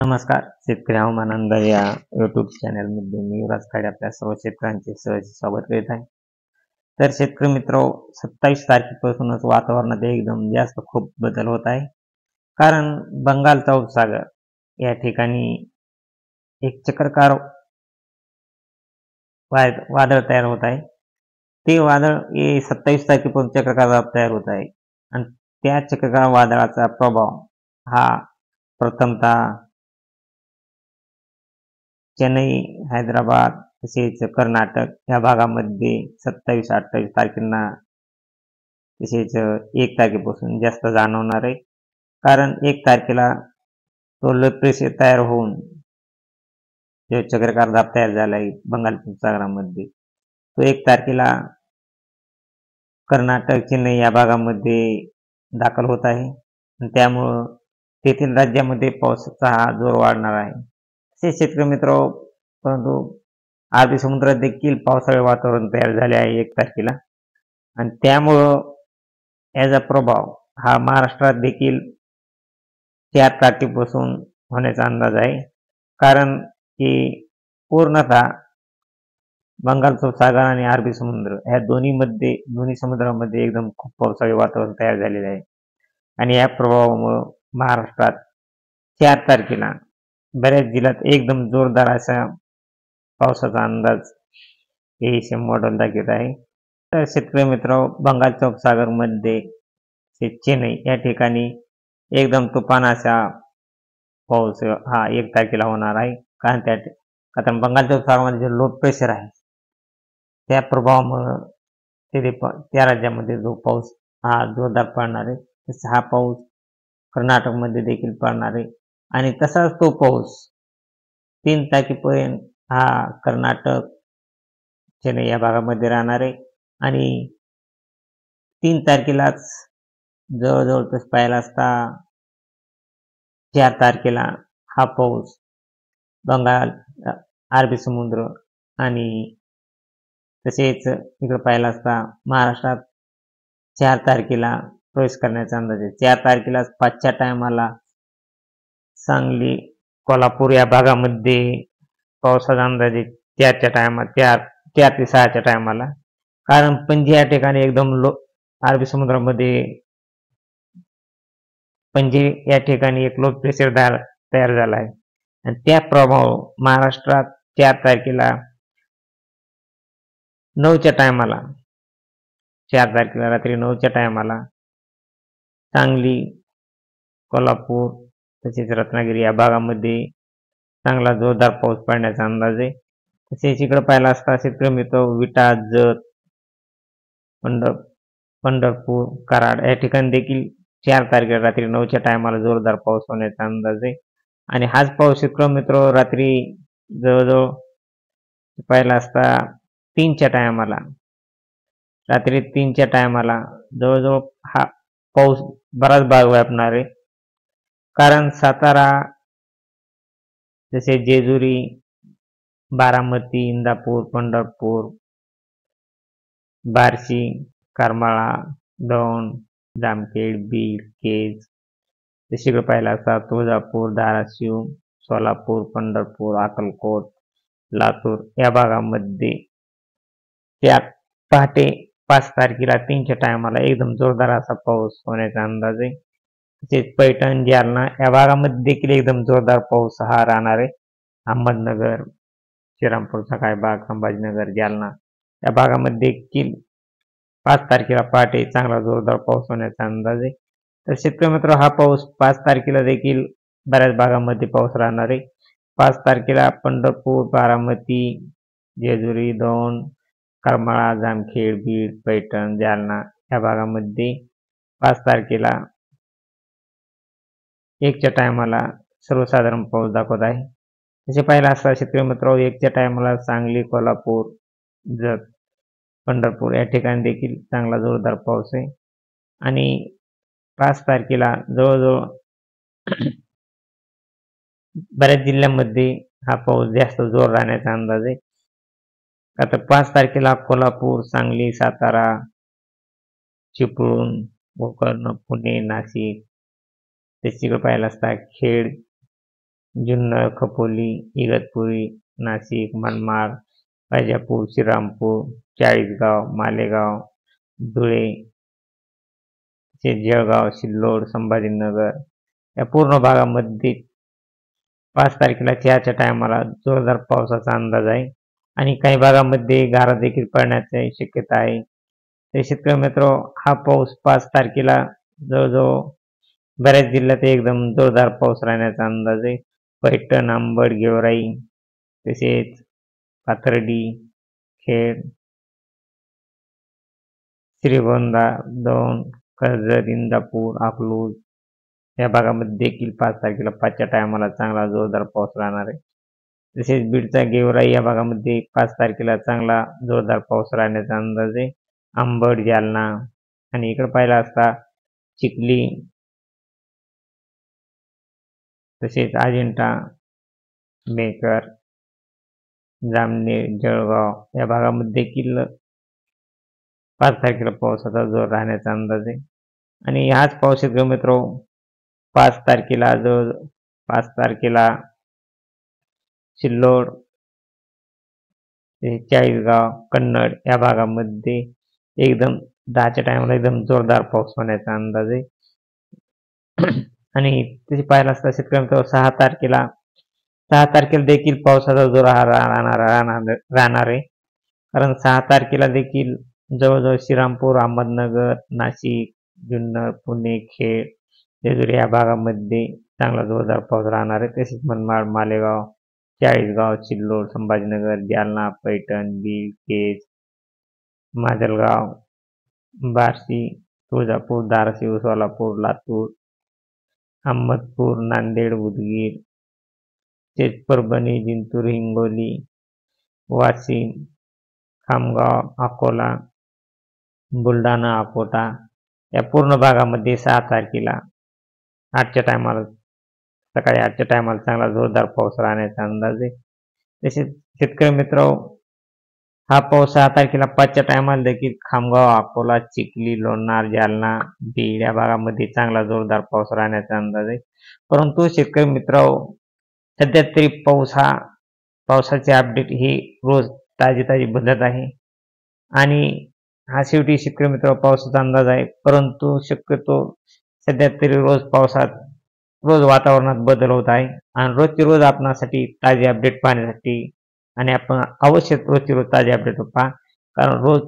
नमस्कार. शेतकरी हवामान अंदाज या युट्यूब चॅनलमध्ये मी युवराज खाडे आपल्या सर्व शेतकऱ्यांचे सहर्ष स्वागत करीत आहे. तर शेतकरी मित्र, 27 तारखेपासूनच वातावरणात एकदम जास्त खूप बदल होत आहे. कारण बंगालचा उपसागर या ठिकाणी एक चक्रकार वादळ तयार होत आहे. ते वादळ 27 तारखेपासून चक्रकार तयार होत आहे आणि त्या चक्रकार वादळाचा प्रभाव हा प्रथमतः चेन्नई, हैदराबाद तसेच कर्नाटक या भागामध्ये 27-28 तारखेला तसेच 1 तारखेपासून जास्त जाणवणार आहे. कारण 1 तारखेला तो लो प्रेशर तयार होऊन जो चक्राकार दाब तयार झाला आहे बंगाल उपसागरामध्ये, तो 1 तारखेला कर्नाटक, चेन्नई या भागामध्ये दाखल होत आहे आणि त्यामुळं तेथील राज्यामध्ये पावसाचा हा जोर वाढणार आहे. तसेच शेतकरी मित्र, परंतु अरबी समुद्रात देखील पावसाळे वातावरण तयार झाले आहे 1 तारखेला आणि त्यामुळं याचा प्रभाव हा महाराष्ट्रात देखील 4 तारखेपासून होण्याचा अंदाज आहे. कारण की पूर्णतः बंगालचा उपसागर आणि अरबी समुद्र ह्या दोन्ही समुद्रामध्ये एकदम खूप पावसाळी वातावरण तयार झालेले आहे आणि या प्रभावामुळे महाराष्ट्रात 4 तारखेला बऱ्याच जिल्ह्यात एकदम जोरदार असा पावसाचा अंदाज हे मॉडेल दाखवत आहे. तर शेतकरी मित्र, बंगालच्या उपसागरमध्ये चेन्नई या ठिकाणी एकदम तुफान असा पाऊस हा 1 तारखेला होणार आहे. कारण आता बंगालच्या उपसागरामध्ये जे लो प्रेशर आहे त्या प्रभावामुळे तिथे त्या राज्यामध्ये जो पाऊस हा जोरदार पडणार आहे, तसा हा पाऊस कर्नाटकमध्ये देखील पडणार आहे आणि तसाच तो पाऊस 3 तारखेपर्यंत हा कर्नाटक, चेन्नई या भागामध्ये राहणार आहे आणि 3 तारखेलाच जवळजवळ तसं पाहायला असता 4 तारखेला हा पाऊस बंगाल, अरबी समुद्र आणि तसेच इकडे पाहायला असता महाराष्ट्रात 4 तारखेला प्रवेश करण्याचा अंदाज आहे. 4 तारखेला 5च्या टायमाला सांगली, कोल्हापूर या भागामध्ये पावसाचा अंदाज आहे 4च्या टायमाला 4 ते 6च्या टायमाला. कारण पणजी या ठिकाणी एकदम अरबी समुद्रामध्ये पणजी या ठिकाणी एक लो प्रेशर तयार झाला आहे आणि त्या प्रभाव महाराष्ट्रात 4 तारखेला 9च्या टायमाला 4 तारखेला रात्री 9च्या टायमाला सांगली, कोल्हापूर तसेच रत्नागिरी या भागामध्ये चांगला जोरदार पाऊस पडण्याचा अंदाज आहे. तसेच इकडे पाहायला असता शेतकरी मित्र, विटा, जत, पंढरपूर, कराड या ठिकाणी देखील 4 तारखेला रात्री 9च्या टायमाला जोरदार पाऊस होण्याचा अंदाज आहे आणि हाच पाऊस शेतकरी मित्र रात्री जवळजवळ पाहायला असता 3च्या टायमाला रात्री 3च्या टायमाला जवळजवळ हा पाऊस बराच भाग व्यापणार आहे. कारण सातारा जसे जेजुरी, बारामती, इंदापूर, पंढरपूर, बार्शी, करमाळा, दौंड, जामखेड, बीड, केज तसे पाहायला असता तुळजापूर, धाराशिव, सोलापूर, पंढरपूर, अक्कलकोट, लातूर या भागामध्ये त्या पहाटे 5 तारखेला 3च्या टायमाला एकदम जोरदार असा पाऊस होण्याचा अंदाज आहे. तसेच पैठण, जालना या भागामध्ये देखील एकदम जोरदार पाऊस हा राहणार आहे. अहमदनगर, श्रीरामपूरचा काय भाग, संभाजीनगर, जालना या भागामध्ये देखील 5 तारखेला पहाटे चांगला जोरदार पाऊस होण्याचा अंदाज आहे. तर शेतकरी मित्र, हा पाऊस 5 तारखेला देखील बऱ्याच भागामध्ये पाऊस राहणार आहे. 5 तारखेला पंढरपूर, बारामती, जेजुरी, दौंड, करमाळा, जामखेड, बीड, पैठण, जालना या भागामध्ये 5 तारखेला 1च्या टायमाला सर्वसाधारण पाऊस दाखवत आहे. तसे पाहिलं असता शेतकरी मित्र, 1च्या टायमाला सांगली, कोल्हापूर, जत, पंढरपूर या ठिकाणी देखील चांगला जोरदार पाऊस आहे आणि 5 तारखेला जवळजवळ बऱ्याच जिल्ह्यांमध्ये हा पाऊस जास्त जोर राहण्याचा अंदाज आहे. आता 5 तारखेला कोल्हापूर, सांगली, सातारा, चिपळूण, गोकर्ण, पुणे, नाशिक तसे पाहायला असता खेड जुन्नर, खपोली, इगतपुरी, नाशिक, मनमाड, राजापूर, श्रीरामपूर, चाळीसगाव, मालेगाव, धुळे, जळगाव, सिल्लोड, संभाजीनगर या पूर्ण भागामध्ये 5 तारखेला चहाच्या टायमाला जोरदार पावसाचा अंदाज आहे आणि काही भागामध्ये गारा देखील पडण्याची शक्यता आहे. तर शेतकरी मित्र, हा पाऊस 5 तारखेला जवळजवळ बऱ्याच जिल्ह्यात एकदम जोरदार पाऊस राहण्याचा अंदाज आहे. पैठण, अंबड, गेवराई, तसेच पाथर्डी, खेड, श्रीगोंदा, दौंड, कर्जत, इंदापूर, अकलूज या भागामध्ये देखील 5 तारखेला 5च्या टायमाला चांगला जोरदार पाऊस राहणार आहे. तसेच बीडचा गेवराई या भागामध्ये 5 तारखेला चांगला जोरदार पाऊस राहण्याचा अंदाज आहे. अंबड, जालना आणि इकडे पाहिला असता चिखली, तसेच अजिंठा, मेकर, जामनेर, जळगाव या भागामध्ये देखील 5 तारखेला पावसाचा जोर राहण्याचा अंदाज आहे. आणि हाच पाऊस शेतकरी मित्र 5 तारखेला सिल्लोड, चाळीसगाव, कन्नड या भागामध्ये एकदम 10च्या टायमाला एकदम जोरदार पाऊस होण्याचा अंदाज आहे. आणि तसे पाहिलं असता शेतकरी मित्र 6 तारखेला देखील पावसाचा जोर राहणार आहे. कारण 6 तारखेला देखील जवळजवळ श्रीरामपूर, अहमदनगर, नाशिक, जुन्नर, पुणे, खेड, जेजुरी या भागामध्ये चांगला जोरदार पाऊस राहणार आहे. तसेच मनमाड, मालेगाव, चाळीसगाव, सिल्लोड, संभाजीनगर, जालना, पैठण, बीड, केज, माजलगाव, बार्शी, तुळजापूर, धाराशिव, सोलापूर, लातूर, अहमदपूर, नांदेड, उदगीर, परभणी, जिंतूर, हिंगोली, वाशिम, खामगाव, अकोला, बुलढाणा, अकोटा या पूर्ण भागामध्ये 6 तारखेला सकाळी 8च्या टायमाला चांगला जोरदार पाऊस राहण्याचा अंदाज आहे. तसेच शेतकरी मित्र, हा पाऊस 6 तारखेला 5च्या टायमाला देखील खामगाव, अकोला, चिखली, लोणार, जालना, बीड या भागामध्ये चांगला जोरदार पाऊस राहण्याचा अंदाज आहे. परंतु शेतकरी मित्र, सध्या तरी पावसाचे अपडेट हे रोज ताजी बदलत आहे आणि हा शेवटी शेतकरी मित्र पावसाचा अंदाज आहे. परंतु शक्यतो सध्या तरी रोज वातावरणात बदल होत आहे आणि रोजची रोज आपणासाठी ताजे अपडेट पाहण्यासाठी आणि आपण अवश्य रोजची रोज ताजे अपडेट पहा, कारण रोज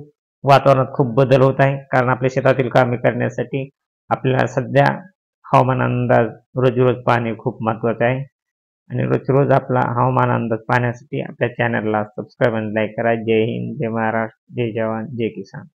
वातावरणात खूप बदल होत आहे. कारण आपल्या शेतातील कामे करण्यासाठी आपल्याला सध्या हवामान अंदाज रोज पाहणे खूप महत्त्वाचे आहे. आणि रोज आपला हवामान अंदाज पाहण्यासाठी आपल्या चॅनलला सबस्क्राईब आणि लाईक करा. जय हिंद, जय महाराष्ट्र, जय जवान, जय किसान.